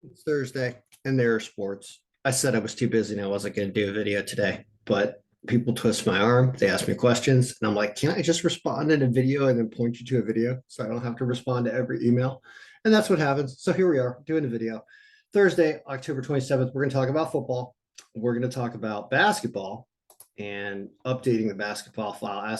It's Thursday and there are sports. I said I was too busy and I wasn't going to do a video today, but people twist my arm. They ask me questions, and I'm like, can I just respond in a video and then point you to a video so I don't have to respond to every email? And that's what happens. So here we are doing a video. Thursday, October 27th, we're going to talk about football. We're going to talk about basketball and updating the basketball file,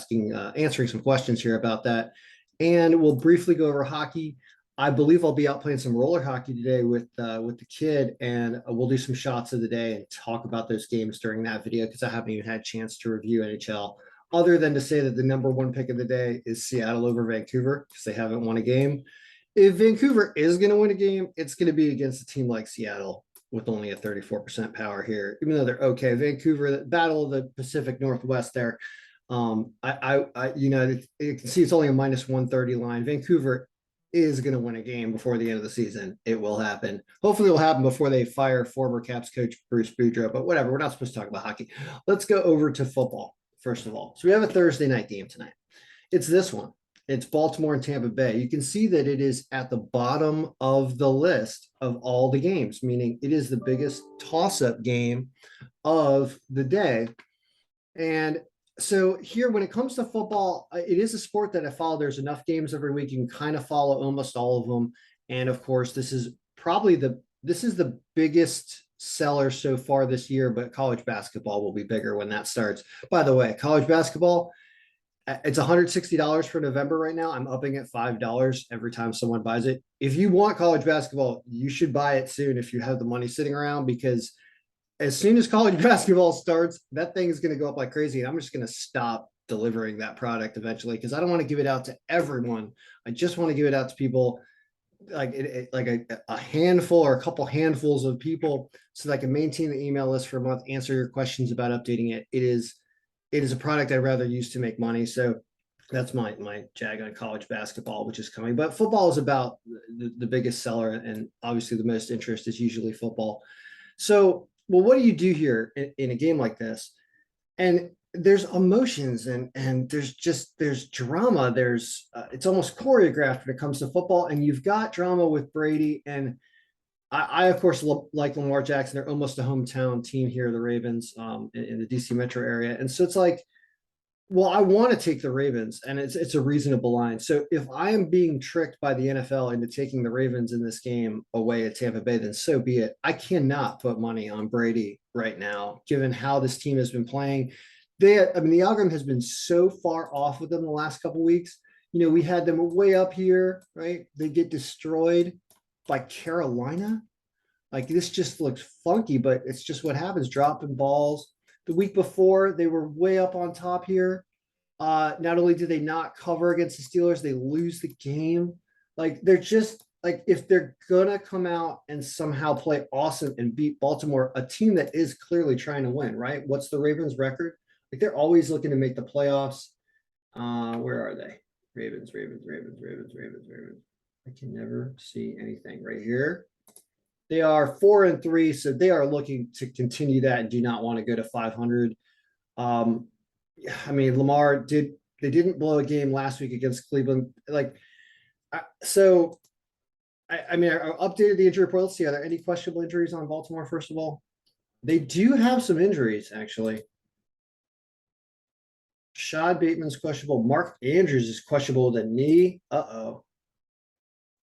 answering some questions here about that. And we'll briefly go over hockey. I believe I'll be out playing some roller hockey today with the kid, and we'll do some shots of the day and talk about those games during that video because I haven't even had a chance to review NHL, other than to say that the number one pick of the day is Seattle over Vancouver because they haven't won a game. If Vancouver is going to win a game, it's going to be against a team like Seattle with only a 34% power here, even though they're okay. Vancouver, the Battle of the Pacific Northwest there. You can see it's only a minus 130 line. Vancouver is going to win a game before the end of the season. It will happen. Hopefully, it will happen before they fire former Caps coach Bruce Boudreau. But whatever, we're not supposed to talk about hockey. Let's go over to football first of all. So we have a Thursday night game tonight. It's this one. It's Baltimore and Tampa Bay. You can see that it is at the bottom of the list of all the games, meaning it is the biggest toss-up game of the day. And so here, when it comes to football, it is a sport that I follow. There's enough games every week. You can kind of follow almost all of them. And of course, this is the biggest seller so far this year, but college basketball will be bigger when that starts. By the way, college basketball, it's $160 for November right now. I'm upping it $5 every time someone buys it. If you want college basketball, you should buy it soon if you have the money sitting around, because as soon as college basketball starts, that thing is going to go up like crazy. And I'm just going to stop delivering that product eventually because I don't want to give it out to everyone. I just want to give it out to people like a handful or a couple handfuls of people so that I can maintain the email list for a month, answer your questions about updating it. It is a product I'd rather use to make money. So that's my jag on college basketball, which is coming. But football is about the biggest seller, and obviously the most interest is usually football. So, well, what do you do here in a game like this? And there's emotions and there's drama. There's it's almost choreographed when it comes to football, and you've got drama with Brady. And I of course like Lamar Jackson. They're almost a hometown team here, the Ravens, in the DC metro area. And so it's like, well, I want to take the Ravens, and it's a reasonable line. So if I am being tricked by the NFL into taking the Ravens in this game away at Tampa Bay, then so be it. I cannot put money on Brady right now, given how this team has been playing. The algorithm has been so far off with them the last couple of weeks. You know, we had them way up here, right? They get destroyed by Carolina. Like, this just looks funky, but it's just what happens, dropping balls. The week before, they were way up on top here. Not only did they not cover against the Steelers, they lose the game. Like, they're just like, if they're gonna come out and somehow play awesome and beat Baltimore, a team that is clearly trying to win, right? What's the Ravens' record? Like, they're always looking to make the playoffs. Where are they? Ravens, Ravens, Ravens, Ravens, Ravens, Ravens. I can never see anything right here. They are 4-3, so they are looking to continue that and do not want to go to 500. Um, Lamar didn't blow a game last week against Cleveland. Like, so I updated the injury report. Let's see, are there any questionable injuries on Baltimore? First of all, they do have some injuries actually. Shad Bateman's questionable. Mark Andrews is questionable with a knee. Uh-oh.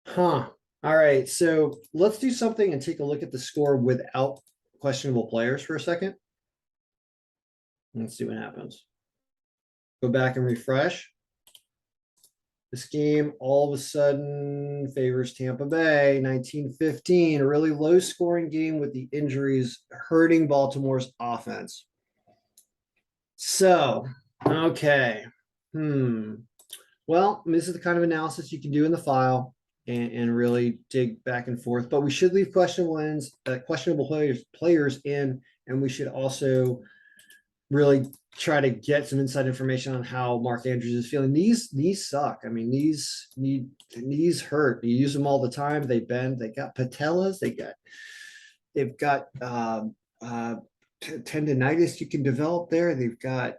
Huh. All right. So let's do something and take a look at the score without questionable players for a second. Let's see what happens. Go back and refresh. This game all of a sudden favors Tampa Bay, 19-15, a really low scoring game with the injuries hurting Baltimore's offense. So, okay. Well, this is the kind of analysis you can do in the file and really dig back and forth. But we should leave questionable players in, and we should also really try to get some inside information on how Mark Andrews is feeling. Knees suck. I mean, knees hurt. You use them all the time. They bend. They got patellas. They've got tendonitis you can develop there. They've got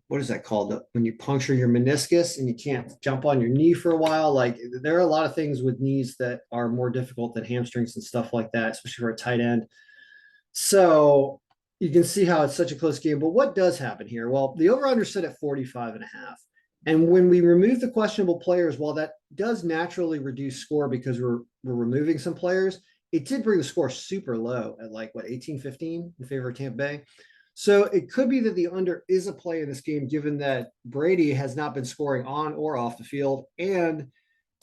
what is that called? When you puncture your meniscus and you can't jump on your knee for a while. Like there are a lot of things with knees that are more difficult than hamstrings and stuff like that, especially for a tight end. So you can see how it's such a close game. But what does happen here? Well, the over-under set at 45 and a half. And when we remove the questionable players, while that does naturally reduce score because we're removing some players, it did bring the score super low at like what 18-15 in favor of Tampa Bay. So it could be that the under is a play in this game, given that Brady has not been scoring on or off the field, and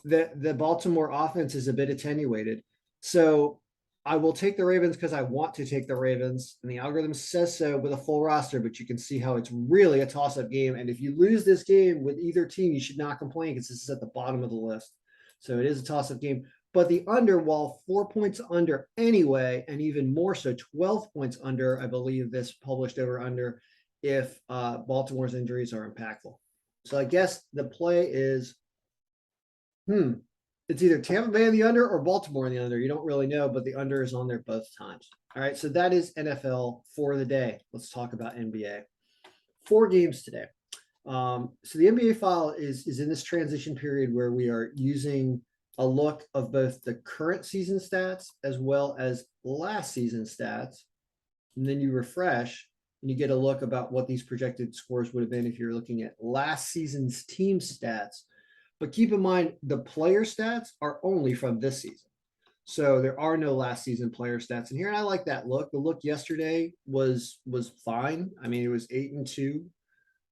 the Baltimore offense is a bit attenuated. So I will take the Ravens because I want to take the Ravens, and the algorithm says so with a full roster, but you can see how it's really a toss-up game. And if you lose this game with either team, you should not complain because this is at the bottom of the list. So it is a toss-up game. But the under, while 4 points under anyway, and even more so, 12 points under, I believe this published over under if Baltimore's injuries are impactful. So I guess the play is, it's either Tampa Bay in the under or Baltimore in the under. You don't really know, but the under is on there both times. All right, so that is NFL for the day. Let's talk about NBA. 4 games today. So the NBA file is in this transition period where we are using a look of both the current season stats as well as last season stats. And then you refresh and you get a look about what these projected scores would have been if you're looking at last season's team stats. But keep in mind, the player stats are only from this season. So there are no last season player stats in here. And I like that look. The look yesterday was fine. I mean, it was 8-2.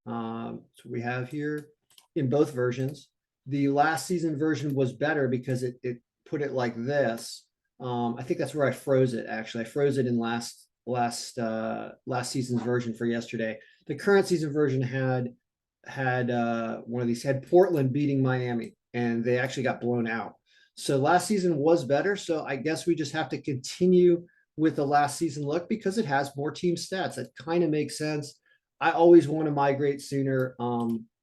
So we have here in both versions. The last season version was better because it put it like this. I think that's where I froze it. Actually, I froze it in last season's version for yesterday. The current season version had one of these, had Portland beating Miami, and they actually got blown out. So last season was better. So I guess we just have to continue with the last season look because it has more team stats. That kind of makes sense. I always want to migrate sooner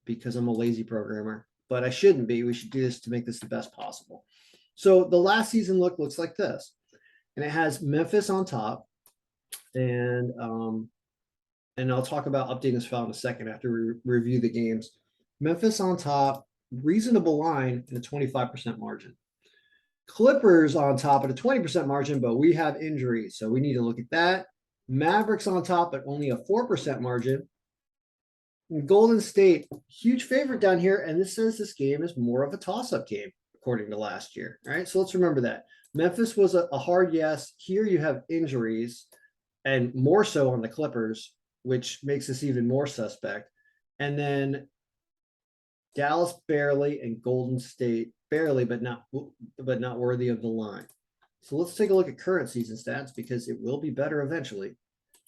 because I'm a lazy programmer, but I shouldn't be. We should do this to make this the best possible. So the last season look looks like this, and it has Memphis on top, and I'll talk about updating this file in a second after we review the games. Memphis on top, reasonable line, and a 25% margin. Clippers on top at a 20% margin, but we have injuries, so we need to look at that. Mavericks on top at only a 4% margin. And Golden State, huge favorite down here, and this says this game is more of a toss-up game, according to last year. All right, so let's remember that. Memphis was a hard yes. Here you have injuries, and more so on the Clippers, which makes this even more suspect. And then Dallas barely, and Golden State barely, but not worthy of the line. So let's take a look at current season stats because it will be better eventually.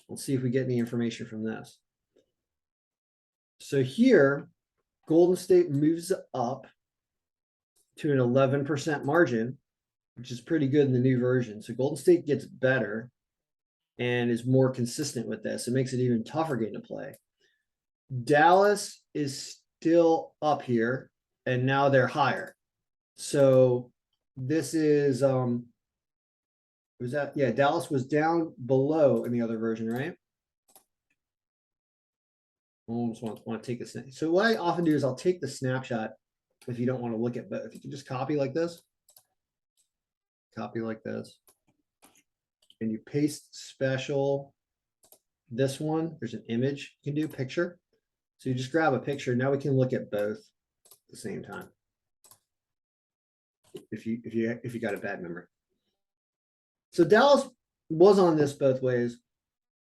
Let's see if we get any information from this. So here, Golden State moves up to an 11% margin, which is pretty good in the new version. So Golden State gets better and is more consistent with this. It makes it even tougher game to play. Dallas is still up here, and now they're higher. So this is Dallas was down below in the other version, right? I almost want to take this. So what I often do is I'll take the snapshot if you don't want to look at, but if you can just copy like this, and you paste special this one, there's an image you can do, picture. So you just grab a picture. Now we can look at both at the same time. If you got a bad memory. So Dallas was on this both ways.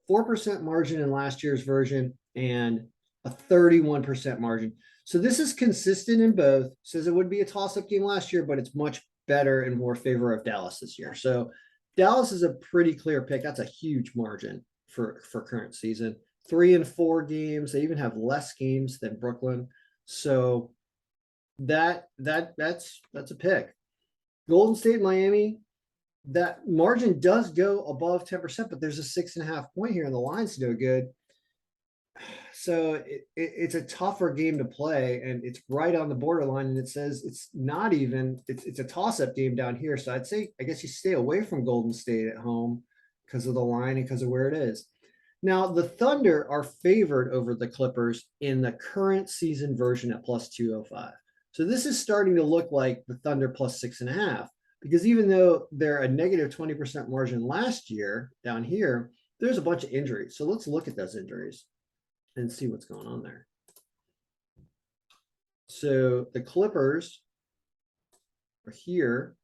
4% margin in last year's version and a 31% margin. So this is consistent in both. Says it would be a toss-up game last year, but it's much better and more favor of Dallas this year. So Dallas is a pretty clear pick. That's a huge margin for current season. 3 and 4 games. They even have less games than Brooklyn. So that's a pick. Golden State, Miami, that margin does go above 10%, but there's a 6.5 point here, and the line's no good. So it's a tougher game to play, and it's right on the borderline. And it says it's not even. It's a toss-up game down here. So I'd say I guess you stay away from Golden State at home because of the line and because of where it is. Now, the Thunder are favored over the Clippers in the current season version at plus 205. So this is starting to look like the Thunder plus 6.5, because even though they're a negative 20% margin last year down here, there's a bunch of injuries. So let's look at those injuries and see what's going on there. So the Clippers are here.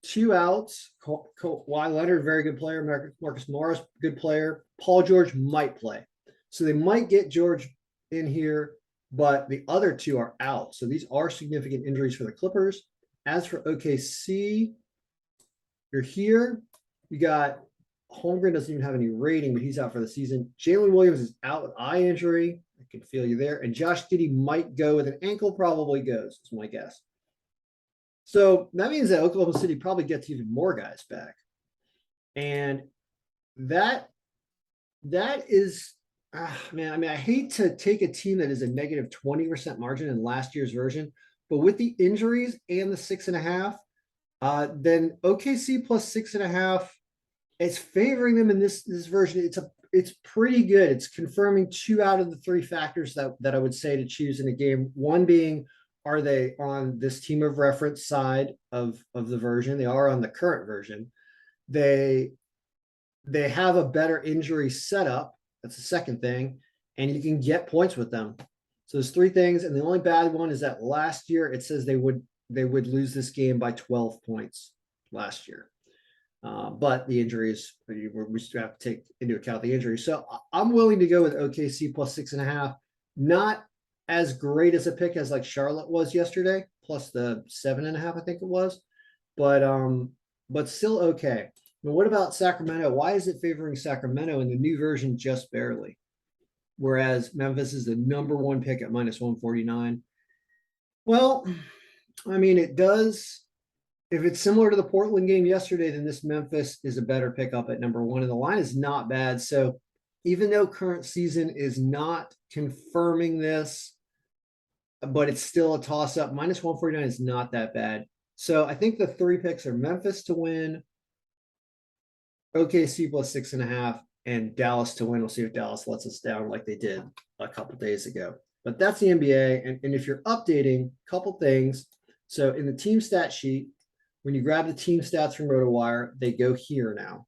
2 outs. Kawhi Leonard, very good player. Marcus Morris, good player. Paul George might play. So they might get George in here, but the other 2 are out. So these are significant injuries for the Clippers. As for OKC, you're here. You got Holmgren doesn't even have any rating, but he's out for the season. Jalen Williams is out with eye injury. I can feel you there. And Josh Giddey might go with an ankle, probably goes, is my guess. So that means that Oklahoma City probably gets even more guys back. And that is, man, I mean, I hate to take a team that is a negative 20% margin in last year's version, but with the injuries and the 6.5, then OKC plus 6.5, it's favoring them in this version. It's pretty good. It's confirming 2 out of the 3 factors that I would say to choose in a game. One being, are they on this team of reference side of the version? They are on the current version. They have a better injury setup. That's the second thing. And you can get points with them. So there's 3 things. And the only bad one is that last year it says they would lose this game by 12 points last year. But the injuries, we still have to take into account the injuries. So I'm willing to go with OKC plus 6.5. Not as great as a pick as like Charlotte was yesterday, plus the 7.5, I think it was. But still okay. Now, what about Sacramento? Why is it favoring Sacramento in the new version just barely? Whereas Memphis is the #1 pick at minus 149. Well, I mean, it does. If it's similar to the Portland game yesterday, then this Memphis is a better pickup at #1, and the line is not bad. So even though current season is not confirming this, but it's still a toss-up, minus 149 is not that bad. So I think the 3 picks are Memphis to win, OKC plus 6.5, and Dallas to win. We'll see if Dallas lets us down like they did a couple days ago. But that's the NBA. And if you're updating, a couple things. So in the team stat sheet, when you grab the team stats from RotoWire, they go here now,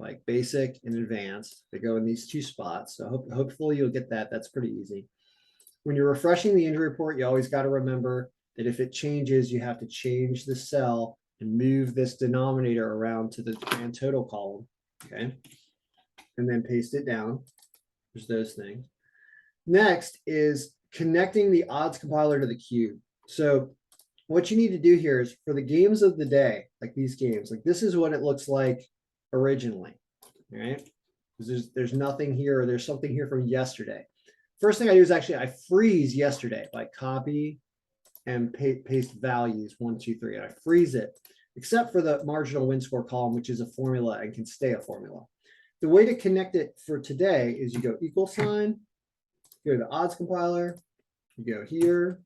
like basic and advanced. They go in these 2 spots. So hopefully you'll get that. That's pretty easy. When you're refreshing the injury report, you always got to remember that if it changes, you have to change the cell and move this denominator around to the grand total column. Okay. And then paste it down. There's those things. Next is connecting the odds compiler to the cube. So what you need to do here is for the games of the day, like these games, like this is what it looks like originally, right? Because there's nothing here, or there's something here from yesterday. First thing I do is actually I freeze yesterday, like copy and paste values 1, 2, 3, and I freeze it, except for the marginal win score column, which is a formula and can stay a formula. The way to connect it for today is you go equal sign, go to the odds compiler, you go here,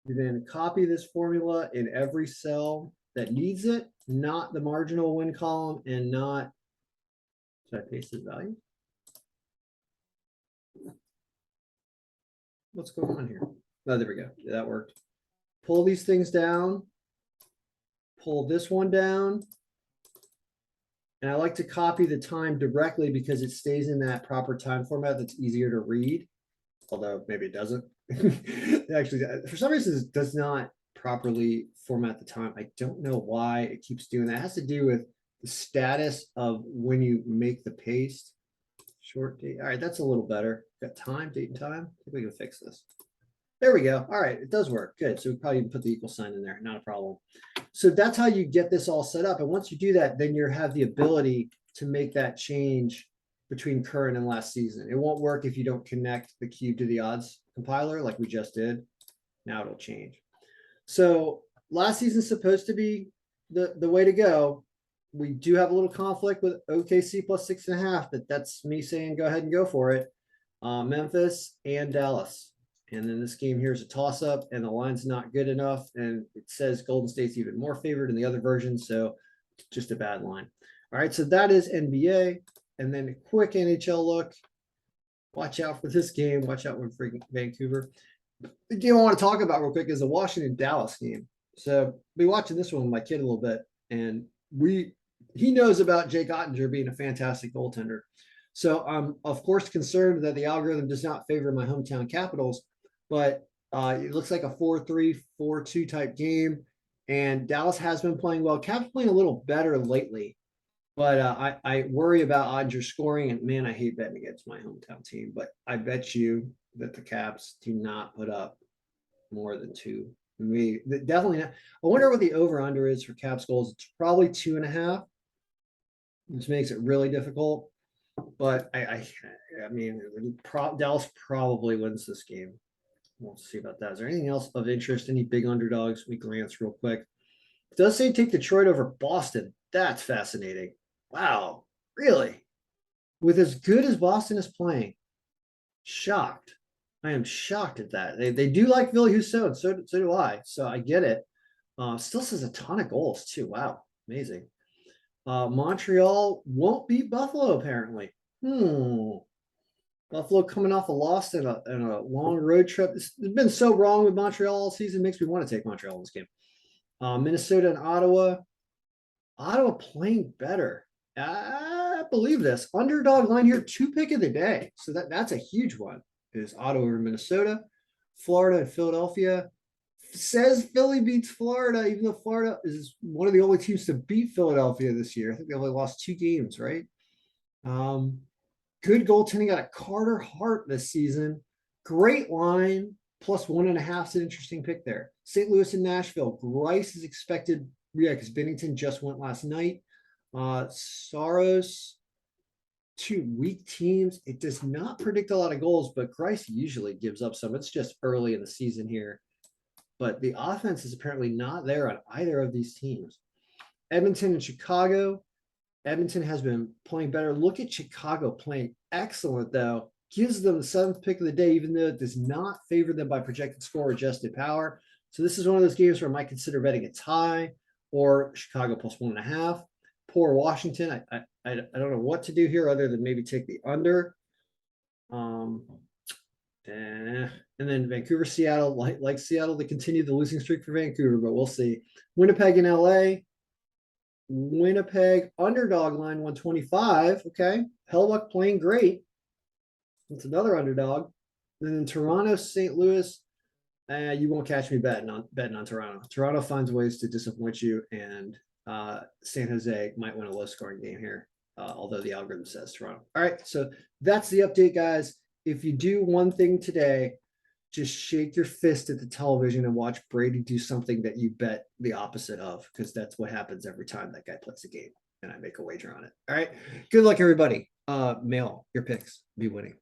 you then copy this formula in every cell that needs it, not the marginal win column, and not, should I paste this value? What's going on here? Oh, there we go. Yeah, that worked. Pull these things down, pull this one down. And I like to copy the time directly because it stays in that proper time format that's easier to read, although maybe it doesn't. Actually, for some reason, it does not properly format the time. I don't know why it keeps doing that. It has to do with the status of when you make the paste. Short date. All right, that's a little better. Got time, date, and time. I think we can fix this. There we go. All right, it does work. Good. So we probably put the equal sign in there. Not a problem. So that's how you get this all set up. And once you do that, then you have the ability to make that change between current and last season. It won't work if you don't connect the cube to the odds compiler like we just did. Now it'll change. So last season's supposed to be the way to go. We do have a little conflict with OKC plus 6.5. That's me saying go ahead and go for it. Memphis and Dallas. And then this game here is a toss-up, and the line's not good enough, and it says Golden State's even more favored in the other version, so just a bad line. All right, so that is NBA. And then a quick NHL look. Watch out for this game. Watch out when freaking Vancouver. The game I want to talk about real quick is the Washington Dallas game. So be watching this one with my kid a little bit, and he knows about Jake Ottinger being a fantastic goaltender. So I'm of course concerned that the algorithm does not favor my hometown Capitals, but it looks like a 4-3, 4-2 type game. And Dallas has been playing well. Caps playing a little better lately, but I worry about Ottinger scoring. And man, I hate betting against my hometown team. But I bet you that the Caps do not put up more than two. Definitely not. I wonder what the over under is for Caps goals. It's probably 2.5, which makes it really difficult. But I mean, Dallas probably wins this game. We'll see about that. Is there anything else of interest? Any big underdogs? We glance real quick. It does say take Detroit over Boston. That's fascinating. Wow, really? With as good as Boston is playing, shocked. I am shocked at that. They do like Ville Husso, so do I. So I get it. Still says a ton of goals too. Wow, amazing. Montreal won't beat Buffalo apparently. Buffalo coming off a loss and a long road trip. It's been so wrong with Montreal all season. Makes me want to take Montreal in this game. Minnesota and Ottawa. Ottawa playing better. I believe this. Underdog line here, 2 pick of the day. So that's a huge one. Is Ottawa over Minnesota, Florida and Philadelphia. Says Philly beats Florida, even though Florida is one of the only teams to beat Philadelphia this year. I think they only lost 2 games, right? Good goaltending out of Carter Hart this season. Great line, plus 1.5 is an interesting pick there. St. Louis and Nashville. Grice is expected, because Bennington just went last night. Saros, 2 weak teams. It does not predict a lot of goals, but Grice usually gives up some. It's just early in the season here. But the offense is apparently not there on either of these teams. Edmonton and Chicago. Edmonton has been playing better. Look at Chicago playing excellent, though. Gives them the 7th pick of the day, even though it does not favor them by projected score or adjusted power. So this is one of those games where I might consider betting a tie or Chicago plus 1.5. Poor Washington. I don't know what to do here other than maybe take the under. And then Vancouver, Seattle, like Seattle to continue the losing streak for Vancouver, but we'll see. Winnipeg and LA. Winnipeg underdog line 125. Okay. Hellbuck playing great. It's another underdog. And then Toronto, St. Louis. You won't catch me betting on Toronto. Toronto finds ways to disappoint you, and San Jose might win a low scoring game here, although the algorithm says Toronto. All right. So that's the update, guys. If you do one thing today, just shake your fist at the television and watch Brady do something that you bet the opposite of, because that's what happens every time that guy plays a game and I make a wager on it. All right. Good luck, everybody. Mail your picks. Be winning.